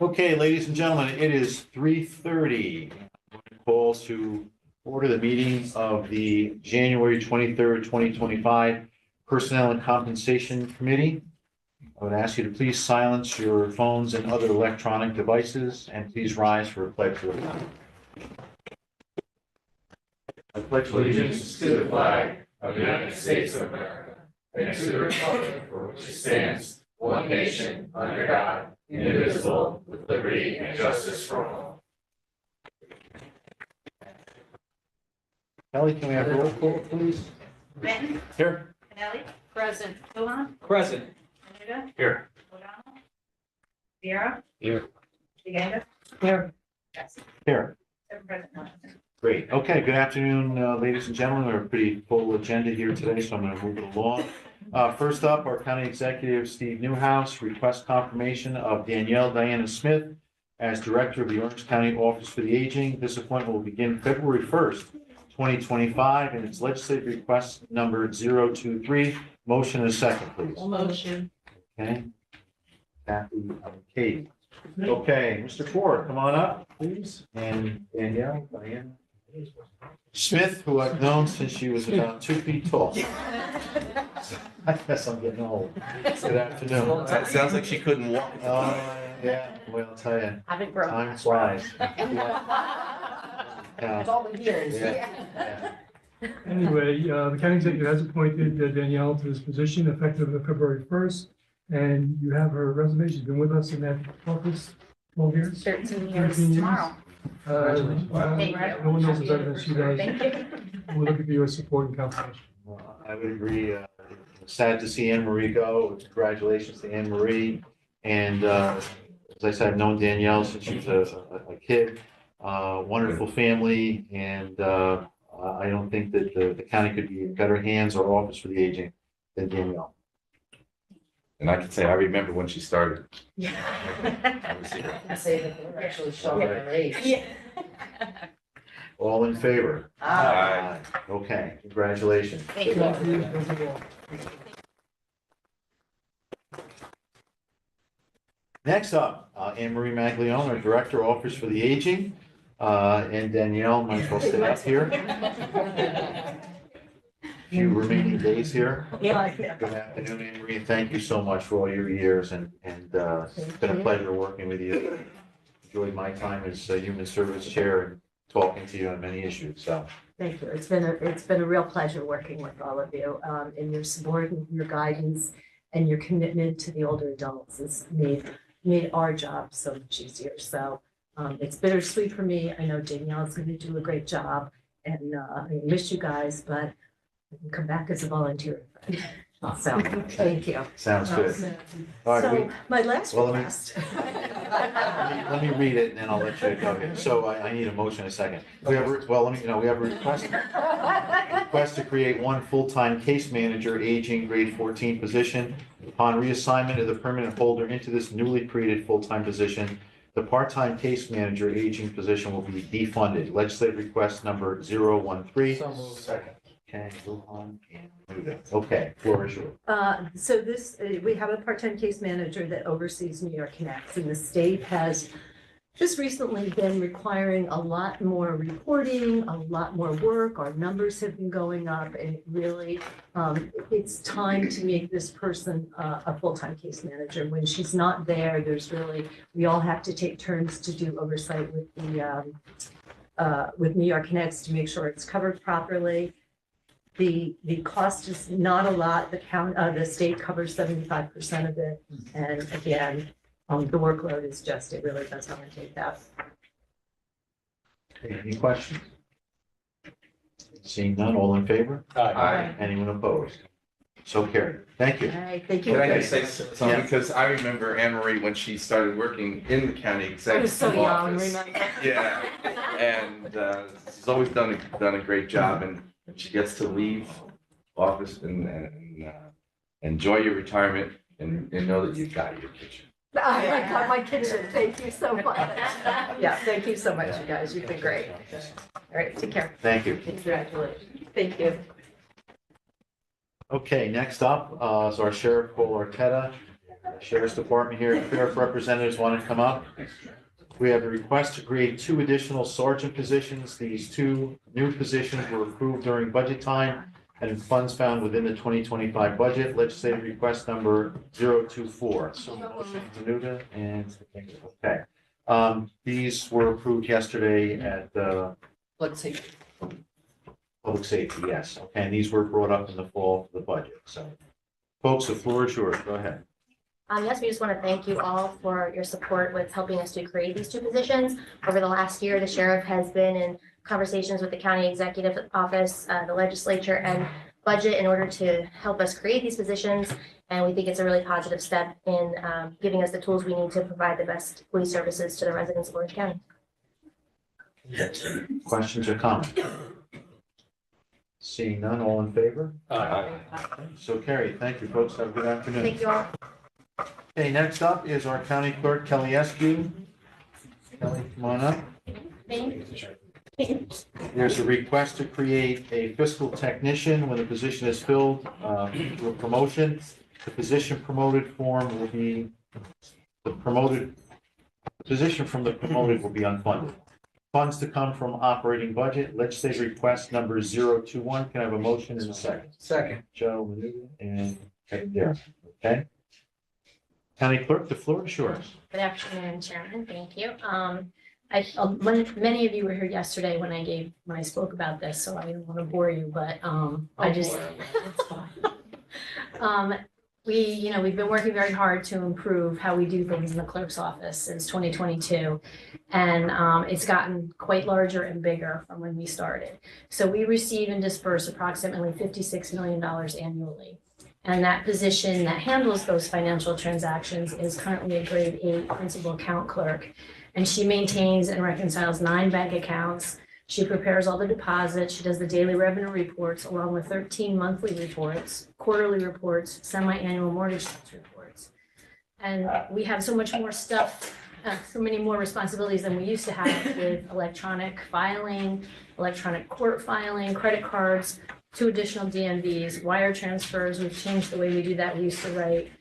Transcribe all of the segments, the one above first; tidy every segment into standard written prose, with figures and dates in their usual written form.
Okay, ladies and gentlemen, it is 3:30. Calls to order the meeting of the January 23rd, 2025 Personnel and Compensation Committee. I would ask you to please silence your phones and other electronic devices, and please rise for a pledge of allegiance. I pledge Allegiance to the flag of the United States of America and to the republic for which it stands, one nation, under God, indivisible, with liberty and justice for all. Kelly, can we have roll call, please? Benton. Here. Kennelly. Present. Luhan. Present. Canada. Here. O'Donnell. Viera. Here. DeGanda. Here. Yes. Here. Seven present, none absent. Great. Okay, good afternoon, ladies and gentlemen. We have a pretty full agenda here today, so I'm going to move it along. First up, our County Executive, Steve Newhouse, requests confirmation of Danielle Diana Smith as Director of the Orange County Office for the Aging. This appointment will begin February 1st, 2025, and it's legislative request number 023. Motion and a second, please. Motion. Okay. Kathy and Katie. Okay, Mr. Ford, come on up, please. And Danielle, Diana Smith, who I've known since she was about 2 feet tall. I guess I'm getting old. Good afternoon. It sounds like she couldn't walk. Yeah, well, I'll tell you, Haven't grown. time flies. It's all the years. Yeah. Anyway, the county executive has appointed Danielle to this position effective February 1st. And you have her resume. She's been with us in that office 12 years. 13 years 13 years. tomorrow. Thank you. No one knows it better than she does. Thank you. We're looking for your support and confirmation. I would agree. Sad to see Anne Marie go. Congratulations to Anne Marie. And as I said, I've known Danielle since she was a kid. Wonderful family. And I don't think that the county could be in better hands or office for the aging than Danielle. And I can say, I remember when she started. Yeah. I was here. I say that we're actually showing our age. Yeah. All in favor? Aye. Okay, congratulations. Thank Good luck. Thank you all. Next up, Anne Marie Maglione, our Director, Office for the Aging. And Danielle, might as well sit up here. Few remaining days here. Yeah. Good afternoon, Anne Marie, and thank you so much for all your years, and it's been a pleasure working with you. Enjoyed my time as Human Service Chair and talking to you on many issues, so. Thank you. It's been a real pleasure working with all of you, and your support and your guidance and your commitment to the older adults has made our job so much easier. So it's bittersweet for me. I know Danielle is going to do a great job, and I miss you guys, but I can come back as a volunteer. So thank you. Sounds good. All right, So my last well, let me- request. let me read it and then I'll let you go. So I need a motion in a second. We have, we have a request to create one full-time case manager, aging grade 14 position. Upon reassignment of the permanent holder into this newly created full-time position, the part-time case manager, aging position will be defunded. Legislative request number 013. Second. Okay, Luhan and Muda. Okay, floor is yours. So this, we have a part-time case manager that oversees New York Connects, and the state has just recently been requiring a lot more reporting, a lot more work. Our numbers have been going up, and it really, it's time to make this person a full-time case manager. When she's not there, there's really, we all have to take turns to do oversight with New York Connects to make sure it's covered properly. The cost is not a lot. The state covers 75% of it. And again, the workload is just, it really does not take that. Okay, any questions? Seeing none, all in favor? Aye. Anyone opposed? So carried. Thank you. All right, thank you. Can I just say something? Yeah. Because I remember Anne Marie when she started working in the county I was executive so young, office. remember? Yeah, and she's always done a great job, and she gets to leave office and enjoy your retirement and know that you got your kitchen. I got my kitchen. Thank you so much. Yeah, thank you so much, you guys. You've been great. All right, take care. Thank you. Congratulations. Thank you. Okay, next up is our Sheriff Paul Arteta. Sheriff's Department here. Sheriff representatives want to come up. We have a request to create 2 additional sergeant positions. These 2 new positions were approved during budget time and funds found within the 2025 budget. Legislative request number 024. So motion Danuta and okay. These were approved yesterday at Let's see. Public Safety, yes. Okay, and these were brought up in the fall for the budget. So folks, the floor is yours. Go ahead. Yes, we just want to thank you all for your support with helping us to create these 2 positions. Over the last year, the sheriff has been in conversations with the county executive office, the legislature, and budget in order to help us create these positions. And we think it's a really positive step in giving us the tools we need to provide the best police services to the residents of Orange County. Questions or comments? Seeing none, all in favor? Aye. So carried. Thank you, folks. Have a good afternoon. Thank you all. Okay, next up is our County Clerk, Kelly Eskew. Kelly, come on up. There's a request to create a fiscal technician when the position is filled through a promotion. The position promoted form will be, the position from the promoted will be unfunded. Funds to come from operating budget. Legislative request number 021. Can I have a motion in a second? Second. Joe, Menuda, and Derek. Okay. County Clerk, the floor is yours. Good afternoon, Chairman. Thank you. Many of you were here yesterday when I spoke about this, so I don't want to bore you, but we've been working very hard to improve how we do things in the clerk's office since 2022. And it's gotten quite larger and bigger from when we started. So we receive and disperse approximately $56 million annually. And that position that handles those financial transactions is currently a grade 8 principal account clerk. And she maintains and reconciles 9 bank accounts. She prepares all the deposits. She does the daily revenue reports along with 13 monthly reports, quarterly reports, semi-annual mortgage tax reports. And we have so much more stuff, so many more responsibilities than we used to have with electronic filing, electronic court filing, credit cards, 2 additional DMVs, wire transfers. We've changed the way we do that. We used to write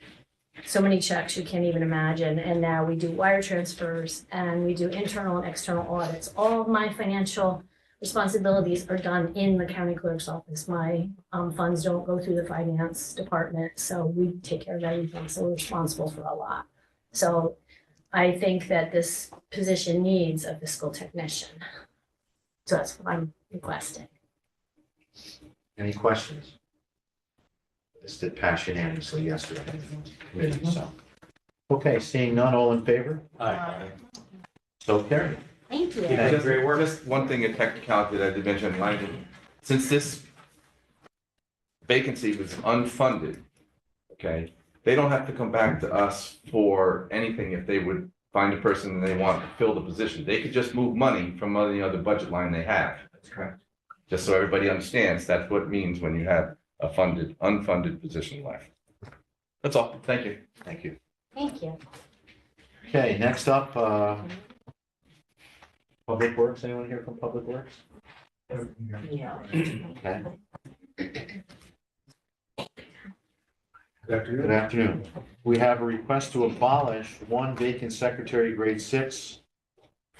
so many checks you can't even imagine. And now we do wire transfers and we do internal and external audits. All of my financial responsibilities are done in the county clerk's office. My funds don't go through the finance department. So we take care of everything. So we're responsible for a lot. So I think that this position needs a fiscal technician. So that's what I'm requesting. Any questions? This did pass unanimously yesterday. So, okay, seeing none, all in favor? Aye. So carried. Thank you. Yeah, great work. Just one thing in technicality that I did mention, since this vacancy was unfunded, okay, they don't have to come back to us for anything if they would find a person they want to fill the position. They could just move money from any other budget line they have. That's correct. Just so everybody understands, that's what it means when you have a unfunded position left. That's all. Thank you. Thank you. Thank you. Okay, next up, Public Works. Anyone here from Public Works? Yeah. Okay. Good afternoon. Good afternoon. We have a request to abolish 1 vacant secretary grade 6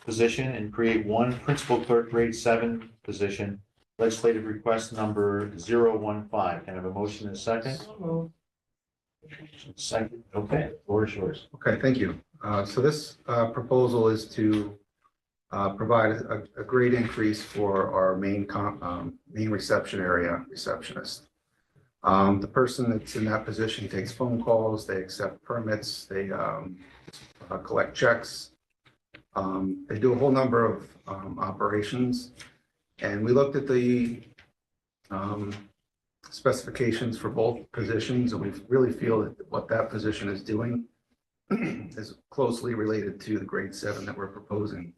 position and create 1 principal clerk grade 7 position. Legislative request number 015. Can I have a motion in a second? Second. Okay, the floor is yours. Okay, thank you. So this proposal is to provide a great increase for our main reception area receptionist. The person that's in that position takes phone calls, they accept permits, they collect checks. They do a whole number of operations. And we looked at the specifications for both positions, and we really feel that what that position is doing is closely related to the grade 7 that we're proposing.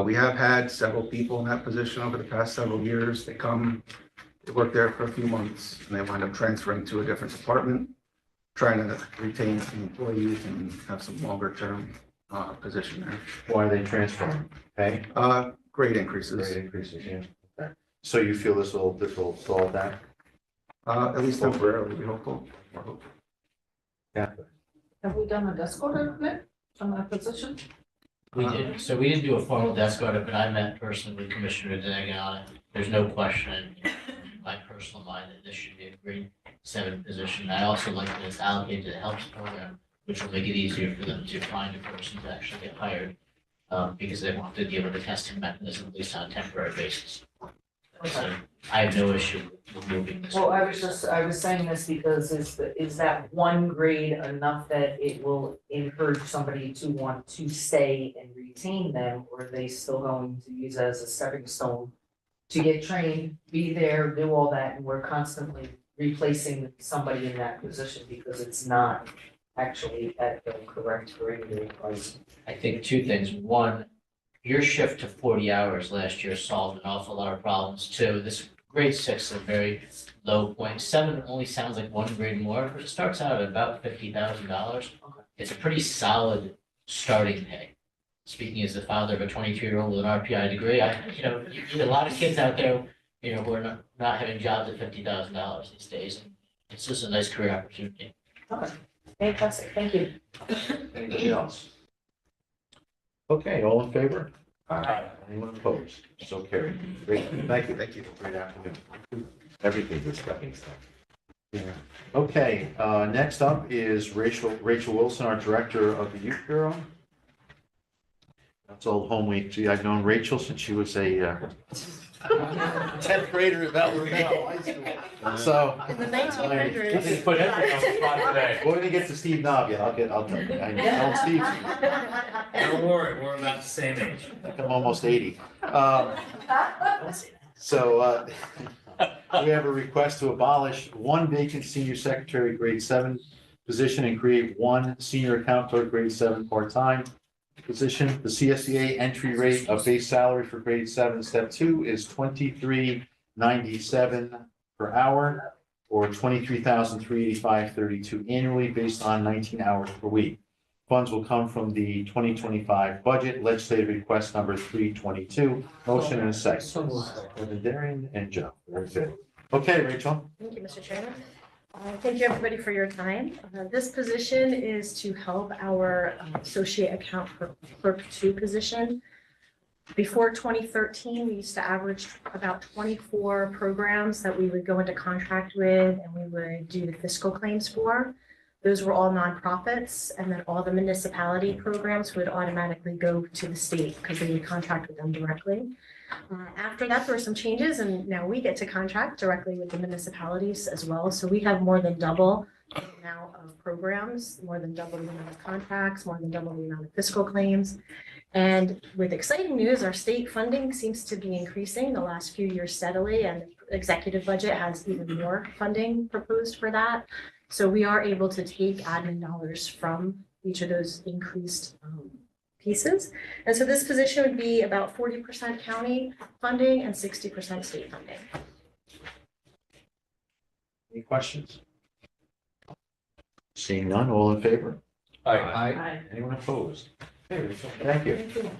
We have had several people in that position over the past several years. They work there for a few months, and they wind up transferring to a different department, trying to retain some employees and have some longer term position there. Why are they transferring? Okay. Grade increases. Great increases, yeah. Okay. So you feel this will solve that? At least temporarily, we hopeful. We're hopeful. Have we done a desk order yet on that position? We did, so we didn't do a formal desk audit, but I met personally with Commissioner Denegan on it. There's no question in my personal mind that this should be a grade 7 position. I also like that it's allocated to the HELPS program, which will make it easier for them to find a person to actually get hired. Because they want to deal with the testing mechanism, at least on a temporary basis. So I have no issue with moving this. Well, I was saying this because is that one grade enough that it will encourage somebody to want to stay and retain them? Or are they still going to use it as a stepping stone to get trained, be there, do all that, and we're constantly replacing somebody in that position because it's not actually at the correct grade or I think two things. One, your shift to 40 hours last year solved an awful lot of problems. Two, this grade 6 is a very low point. 7 only sounds like one grade more, but it starts out at about $50,000. It's a pretty solid starting pay. Speaking as the father of a 22-year-old with an RPI degree, you get a lot of kids out there, who are not having jobs at $50,000 these days. And it's just a nice career opportunity. Okay, fantastic, thank you. Anybody else? Okay, all in favor? Aye. Anyone opposed? So carried. Great, thank you. Thank you. Great afternoon. Everything is stepping stuff. Yeah. Okay, next up is Rachel Wilson, our Director of the Youth Bureau. That's Old Home Week. Gee, I've known Rachel since she was a 10th grader at Belleville High School. So. In the 1900s. Put everything on the spot today. We're gonna get to Steve Knob yet. I'll tell you. I know Steve. Don't worry, we're about the same age. I'm almost 80. So we have a request to abolish one vacant senior secretary grade 7 position and create one senior account clerk grade 7 part-time position. The CSEA entry rate of base salary for grade 7 step 2 is $23.97 per hour or $23,385.32 annually based on 19 hours per week. Funds will come from the 2025 budget, legislative request number 322. Motion and a second. Darian and Joe. Very good. Okay, Rachel. Thank you, Mr. Chairman. Thank you, everybody, for your time. This position is to help our associate account clerk 2 position. Before 2013, we used to average about 24 programs that we would go into contract with and we would do the fiscal claims for. Those were all nonprofits, and then all the municipality programs would automatically go to the state because they would contract with them directly. After that, there were some changes, and now we get to contract directly with the municipalities as well. So we have more than double the amount of programs, more than double the amount of contracts, more than double the amount of fiscal claims. And with exciting news, our state funding seems to be increasing the last few years steadily, and the executive budget has even more funding proposed for that. So we are able to take admin dollars from each of those increased pieces. And so this position would be about 40% county funding and 60% state funding. Any questions? Seeing none, all in favor? Aye. Anyone opposed? Okay, Rachel, thank you.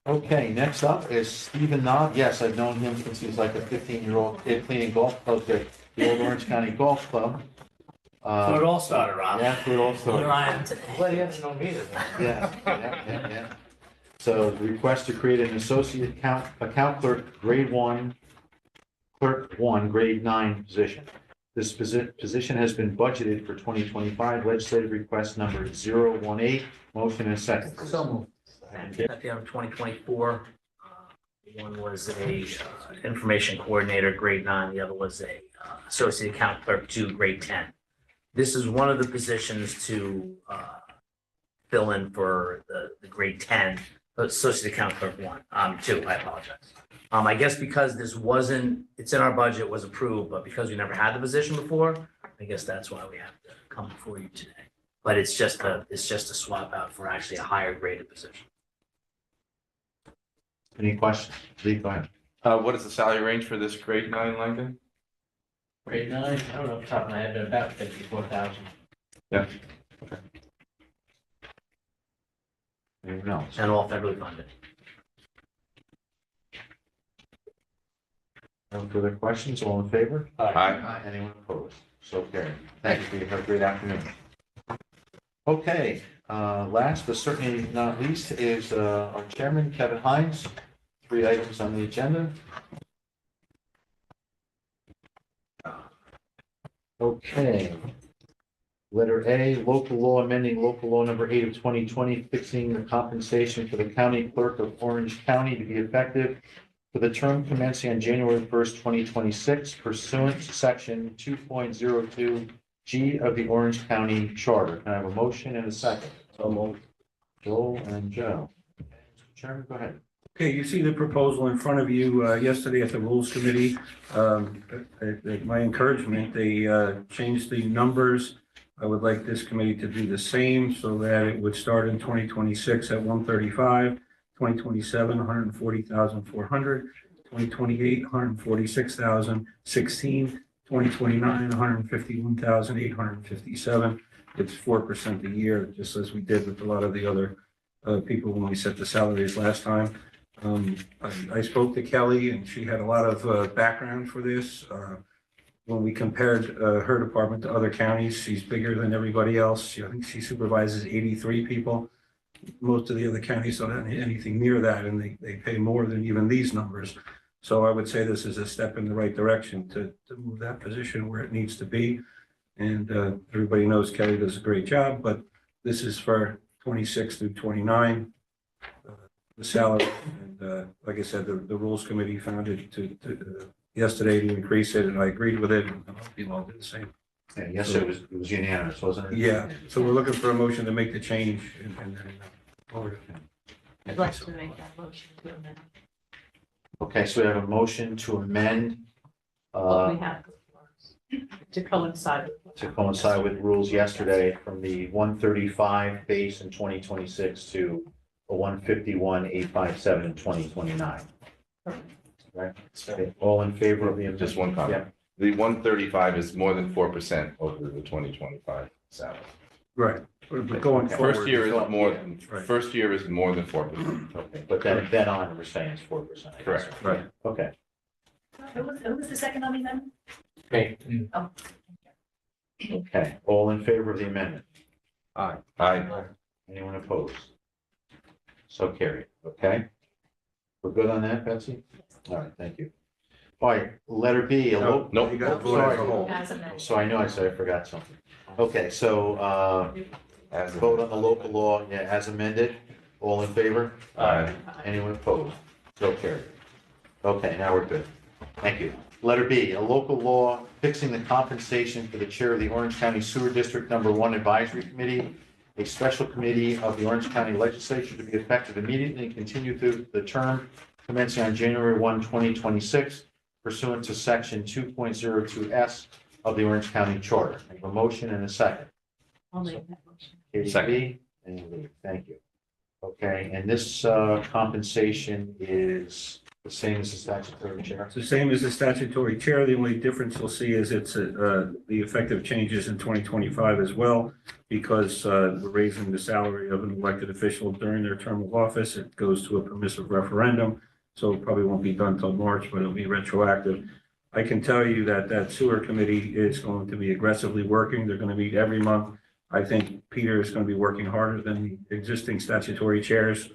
Okay, next up is Stephen Knob. Yes, I've known him since he was like a 15-year-old kid playing golf clubs at the Old Orange County Golf Club. So it all started, Rob. Yeah, that's where it all started. Here I am today. Well, you have to know me then. Yeah. So the request to create an associate account clerk, grade 1, grade 9 position. This position has been budgeted for 2025, legislative request number 018. Motion and a second. So moved. At the end of 2024, one was a information coordinator, grade 9. The other was a associate account clerk 2, grade 10. This is one of the positions to fill in for the grade 10, associate account clerk 1, 2, I apologize. I guess because this wasn't, it's in our budget, was approved, but because we never had the position before, I guess that's why we have to come before you today. But it's just a swap out for actually a higher graded position. Any questions? Lee, go ahead. What is the salary range for this grade 9, Langdon? Grade 9, I don't know off the top of my head, but about 54,000. Yeah. Anyone else? And all federally funded. No further questions, all in favor? Aye. Anyone opposed? So carried. Thank you, have a great afternoon. Okay, last but certainly not least is our chairman, Kevin Hines. 3 items on the agenda. Okay. Letter A, local law amending local law number 8 of 2020, fixing the compensation for the county clerk of Orange County to be effective for the term commencing on January 1st, 2026 pursuant to section 2.02 G of the Orange County Charter. Can I have a motion and a second? So moved. Joel and Joe. Chairman, go ahead. Okay, you see the proposal in front of you yesterday at the Rules Committee. At my encouragement, they changed the numbers. I would like this committee to do the same so that it would start in 2026 at 135, 2027, 140,400, 2028, 146,016, 2029, 151,857. It's 4% a year, just as we did with a lot of the other people when we set the salaries last time. I spoke to Kelly and she had a lot of background for this. When we compared her department to other counties, she's bigger than everybody else. I think she supervises 83 people. Most of the other counties don't have anything near that, and they pay more than even these numbers. So I would say this is a step in the right direction to move that position where it needs to be. And everybody knows Kelly does a great job, but this is for 26 through 29. The salary, and like I said, the Rules Committee found it yesterday to increase it, and I agreed with it, and people all did the same. Yeah, yes, it was unanimous, wasn't it? Yeah, so we're looking for a motion to make the change and then forward. I'd like to make that motion to amend Okay, so we have a motion to amend what we have to coincide with. rules yesterday from the 135 base in 2026 to a 151,857 in 2029. Right? Okay, all in favor of the amendment? Just one comment. The 135 is more than 4% over the 2025 salary. Right, but going forward. First year is more, Right. first year is more than 4%. Okay, but then on, we're saying it's 4%. I guess. Correct. Right. Okay. Who was the second on the amendment? Great. Okay, all in favor of the amendment? Aye. Anyone opposed? So carried, okay? We're good on that, Betsy? All right, thank you. All right, letter B. Nope. You got to vote as a whole. As amended. So I know I said I forgot something. Okay, so As vote on the local law, yeah, as amended. All in favor? Aye. Anyone opposed? So carried. Okay, now we're good. Thank you. Letter B, a local law fixing the compensation for the chair of the Orange County Sewer District Number 1 Advisory Committee, a special committee of the Orange County Legislature to be effective immediately and continue through the term commencing on January 1, 2026, pursuant to section 2.02S of the Orange County Charter. I have a motion and a second. I'll make that motion. Katie Second. B. And Lee, thank you. Okay, and this compensation is the same as the statutory chair? It's the same as the statutory chair. The only difference you'll see is it's the effective changes in 2025 as well, because we're raising the salary of an elected official during their term of office. It goes to a permissive referendum, so it probably won't be done till March, but it'll be retroactive. I can tell you that that sewer committee is going to be aggressively working. They're going to meet every month. I think Peter is going to be working harder than the existing statutory chairs,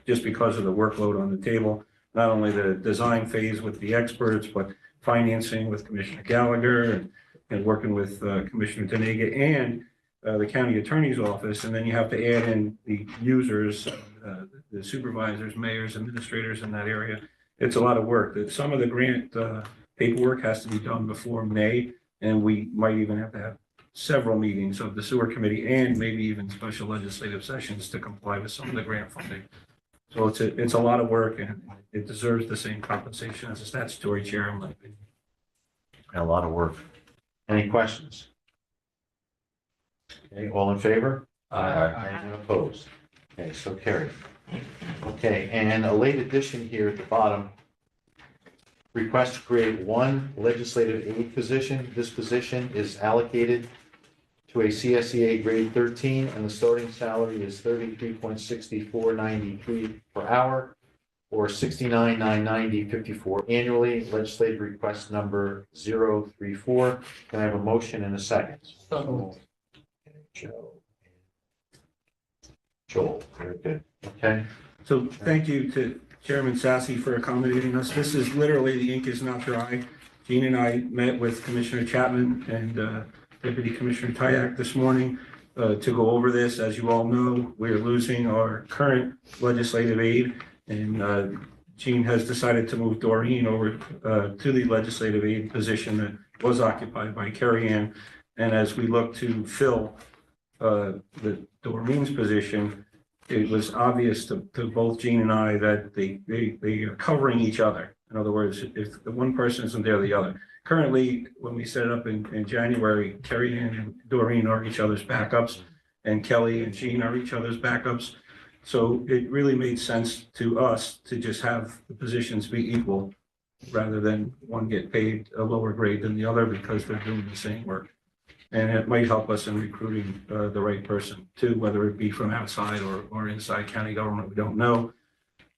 just because of the workload on the table. Not only the design phase with the experts, but financing with Commissioner Gallagher and working with Commissioner Tenega and the county attorney's office. And then you have to add in the users, the supervisors, mayors, administrators in that area. It's a lot of work. Some of the grant paperwork has to be done before May, and we might even have to have several meetings of the sewer committee and maybe even special legislative sessions to comply with some of the grant funding. So it's a lot of work, and it deserves the same compensation as a statutory chair, in my opinion. A lot of work. Any questions? Okay, all in favor? Anyone opposed? Okay, so carried. Okay, and a late addition here at the bottom. Request to create one legislative aid position. This position is allocated to a CSEA grade 13, and the starting salary is $33.6493 per hour. or $69,990.54 annually. Legislative request number 034. Can I have a motion and a second? Joel, very good. Okay. So thank you to Chairman Sassy for accommodating us. This is literally, the ink is not dry. Gene and I met with Commissioner Chapman and Deputy Commissioner Tyak this morning to go over this. As you all know, we're losing our current legislative aide, and Gene has decided to move Doreen over to the legislative aide position that was occupied by Carrie Ann. And as we look to fill the Doreen's position, it was obvious to both Gene and I that they are covering each other. In other words, if the one person isn't there, the other. Currently, when we set it up in January, Carrie Ann and Doreen are each other's backups, and Kelly and Gene are each other's backups. So it really made sense to us to just have the positions be equal rather than one get paid a lower grade than the other because they're doing the same work. And it might help us in recruiting the right person too, whether it be from outside or inside county government, we don't know.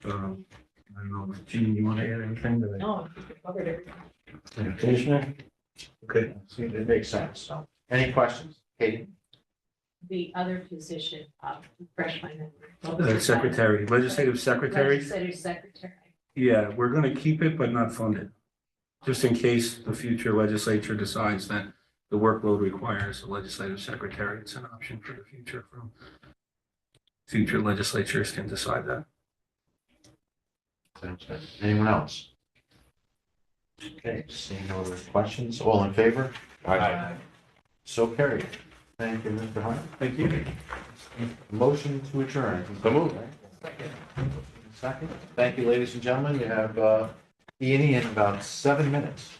I don't know, Gene, you want to add anything to that? No, I think you covered everything. Commissioner? Okay. See, it makes sense. So, any questions? Katie? The other position, refresh my memory. What was it? Secretary, legislative secretary. Legislative secretary. Yeah, we're going to keep it, but not fund it. Just in case the future legislature decides that the workload requires a legislative secretary. It's an option for the future. From future legislatures can decide that. Sounds good. Anyone else? Okay, seeing no other questions, all in favor? Aye. So carried. Thank you, Mr. Hunt. Thank you. Motion to adjourn. So moved. Second. Thank you, ladies and gentlemen. You have E&E in about 7 minutes.